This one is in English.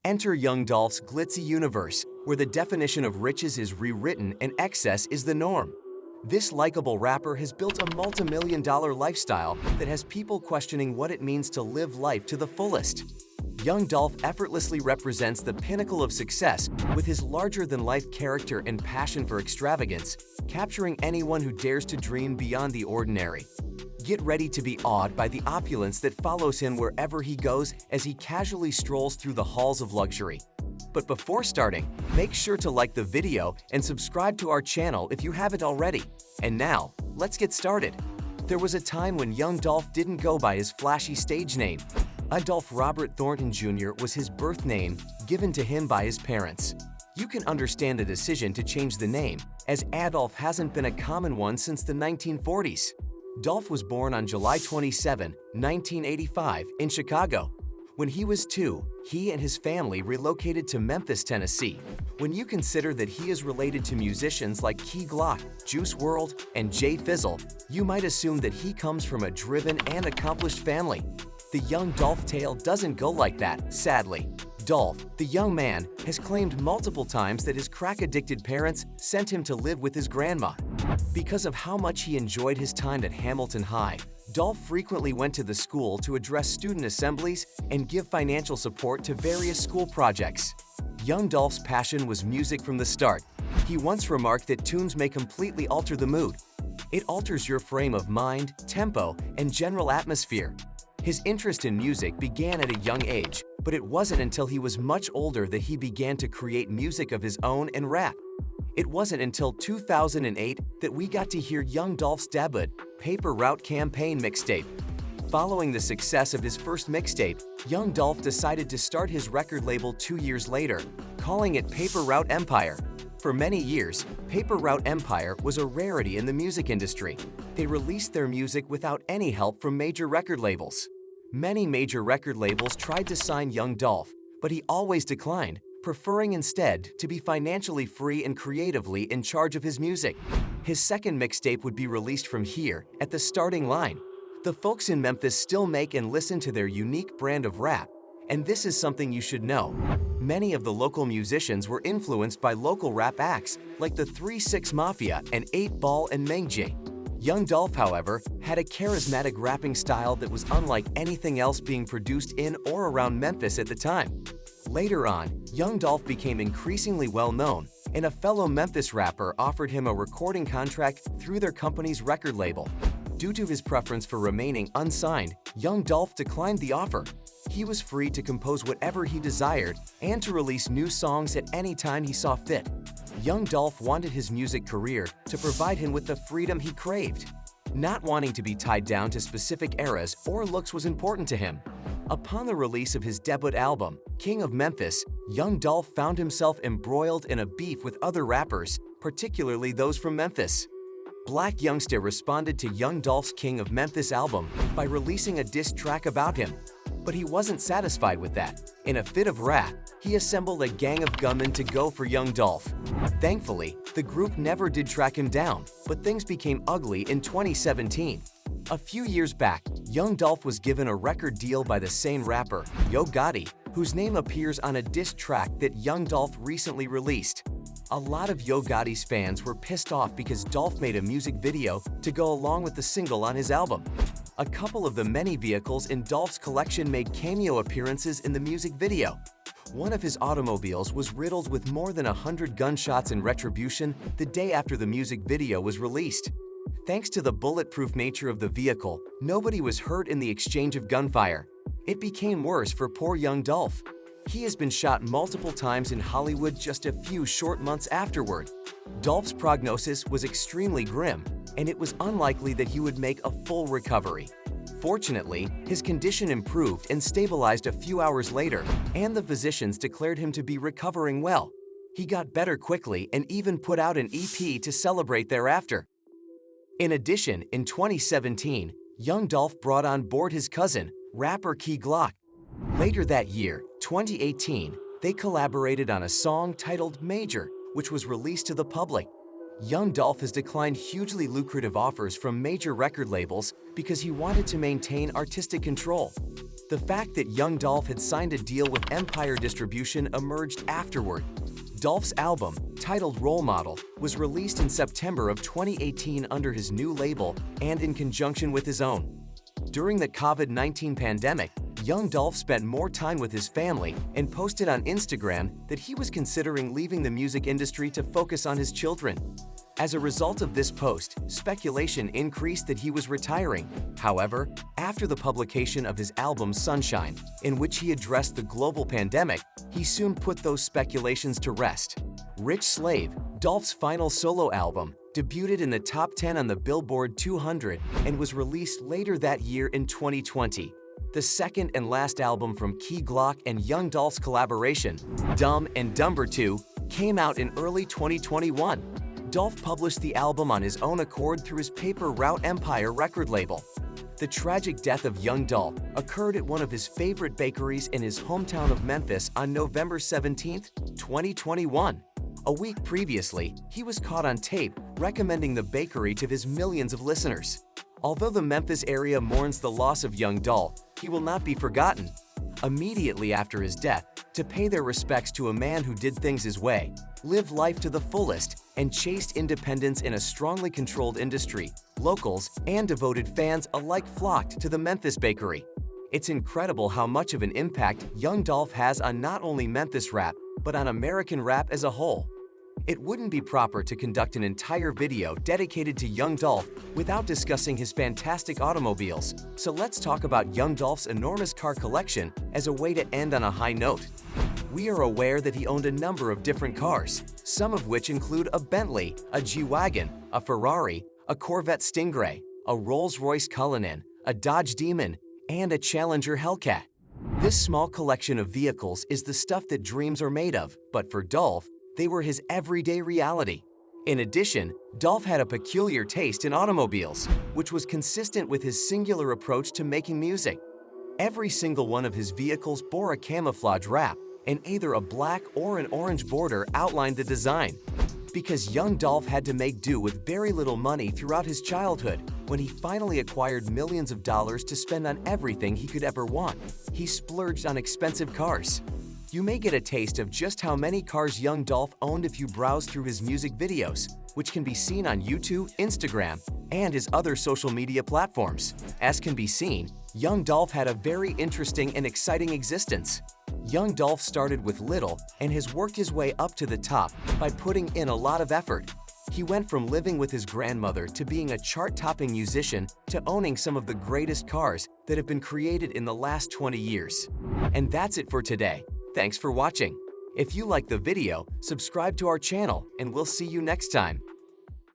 Enter Young Dolph's glitzy universe, where the definition of riches is rewritten and excess is the norm. This likable rapper has built a multi-million-dollar lifestyle that has people questioning what it means to live life to the fullest. Young Dolph effortlessly represents the pinnacle of success with his larger-than-life character and passion for extravagance, capturing anyone who dares to dream beyond the ordinary. Get ready to be awed by the opulence that follows him wherever he goes as he casually strolls through the halls of luxury. But before starting, make sure to like the video and subscribe to our channel if you haven't already. And now, let's get started. There was a time when Young Dolph didn't go by his flashy stage name. Adolph Robert Thornton Jr. was his birth name, given to him by his parents. You can understand the decision to change the name, as Adolph hasn't been a common one since the 1940s. Dolph was born on July 27, 1985, in Chicago. When he was 2, he and his family relocated to Memphis, Tennessee. When you consider that he is related to musicians like Key Glock, Juice WRLD, and Jay Fizzle, you might assume that he comes from a driven and accomplished family. The Young Dolph tale doesn't go like that, sadly. Dolph, the young man, has claimed multiple times that his crack-addicted parents sent him to live with his grandma. Because of how much he enjoyed his time at Hamilton High, Dolph frequently went to the school to address student assemblies and give financial support to various school projects. Young Dolph's passion was music from the start. He once remarked that tunes may completely alter the mood. It alters your frame of mind, tempo, and general atmosphere. His interest in music began at a young age, but it wasn't until he was much older that he began to create music of his own and rap. It wasn't until 2008 that we got to hear Young Dolph's debut, Paper Route Campaign mixtape. Following the success of his first mixtape, Young Dolph decided to start his record label 2 years later, calling it Paper Route Empire. For many years, Paper Route Empire was a rarity in the music industry. They released their music without any help from major record labels. Many major record labels tried to sign Young Dolph, but he always declined, preferring instead to be financially free and creatively in charge of his music. His second mixtape would be released from here, at the starting line. The folks in Memphis still make and listen to their unique brand of rap, and this is something you should know. Many of the local musicians were influenced by local rap acts like the 3-6 Mafia and 8 Ball and Meng J. Young Dolph, however, had a charismatic rapping style that was unlike anything else being produced in or around Memphis at the time. Later on, Young Dolph became increasingly well-known, and a fellow Memphis rapper offered him a recording contract through their company's record label. Due to his preference for remaining unsigned, Young Dolph declined the offer. He was free to compose whatever he desired and to release new songs at any time he saw fit. Young Dolph wanted his music career to provide him with the freedom he craved. Not wanting to be tied down to specific eras or looks was important to him. Upon the release of his debut album, King of Memphis, Young Dolph found himself embroiled in a beef with other rappers, particularly those from Memphis. Black Youngsta responded to Young Dolph's King of Memphis album by releasing a diss track about him. But he wasn't satisfied with that. In a fit of wrath, he assembled a gang of gunmen to go for Young Dolph. Thankfully, the group never did track him down, but things became ugly in 2017. A few years back, Young Dolph was given a record deal by the same rapper, Yo Gotti, whose name appears on a diss track that Young Dolph recently released. A lot of Yo Gotti's fans were pissed off because Dolph made a music video to go along with the single on his album. A couple of the many vehicles in Dolph's collection made cameo appearances in the music video. One of his automobiles was riddled with more than 100 gunshots in retribution the day after the music video was released. Thanks to the bulletproof nature of the vehicle, nobody was hurt in the exchange of gunfire. It became worse for poor Young Dolph. He has been shot multiple times in Hollywood just a few short months afterward. Dolph's prognosis was extremely grim, and it was unlikely that he would make a full recovery. Fortunately, his condition improved and stabilized a few hours later, and the physicians declared him to be recovering well. He got better quickly and even put out an EP to celebrate thereafter. In addition, in 2017, Young Dolph brought on board his cousin, rapper Key Glock. Later that year, 2018, they collaborated on a song titled Major, which was released to the public. Young Dolph has declined hugely lucrative offers from major record labels because he wanted to maintain artistic control. The fact that Young Dolph had signed a deal with Empire Distribution emerged afterward. Dolph's album, titled Role Model, was released in September of 2018 under his new label and in conjunction with his own. During the COVID-19 pandemic, Young Dolph spent more time with his family and posted on Instagram that he was considering leaving the music industry to focus on his children. As a result of this post, speculation increased that he was retiring. However, after the publication of his album Sunshine, in which he addressed the global pandemic, he soon put those speculations to rest. Rich Slave, Dolph's final solo album, debuted in the top 10 on the Billboard 200 and was released later that year in 2020. The second and last album from Key Glock and Young Dolph's collaboration, Dumb and Dumber 2, came out in early 2021. Dolph published the album on his own accord through his Paper Route Empire record label. The tragic death of Young Dolph occurred at one of his favorite bakeries in his hometown of Memphis on November 17, 2021. A week previously, he was caught on tape recommending the bakery to his millions of listeners. Although the Memphis area mourns the loss of Young Dolph, he will not be forgotten. Immediately after his death, to pay their respects to a man who did things his way, lived life to the fullest, and chased independence in a strongly controlled industry, locals and devoted fans alike flocked to the Memphis bakery. It's incredible how much of an impact Young Dolph has on not only Memphis rap, but on American rap as a whole. It wouldn't be proper to conduct an entire video dedicated to Young Dolph without discussing his fantastic automobiles, so let's talk about Young Dolph's enormous car collection as a way to end on a high note. We are aware that he owned a number of different cars, some of which include a Bentley, a G-Wagon, a Ferrari, a Corvette Stingray, a Rolls-Royce Cullinan, a Dodge Demon, and a Challenger Hellcat. This small collection of vehicles is the stuff that dreams are made of, but for Dolph, they were his everyday reality. In addition, Dolph had a peculiar taste in automobiles, which was consistent with his singular approach to making music. Every single one of his vehicles bore a camouflage wrap, and either a black or an orange border outlined the design. Because Young Dolph had to make do with very little money throughout his childhood, when he finally acquired millions of dollars to spend on everything he could ever want, he splurged on expensive cars. You may get a taste of just how many cars Young Dolph owned if you browse through his music videos, which can be seen on YouTube, Instagram, and his other social media platforms. As can be seen, Young Dolph had a very interesting and exciting existence. Young Dolph started with little and has worked his way up to the top by putting in a lot of effort. He went from living with his grandmother to being a chart-topping musician to owning some of the greatest cars that have been created in the last 20 years. And that's it for today. Thanks for watching. If you liked the video, subscribe to our channel and we'll see you next time.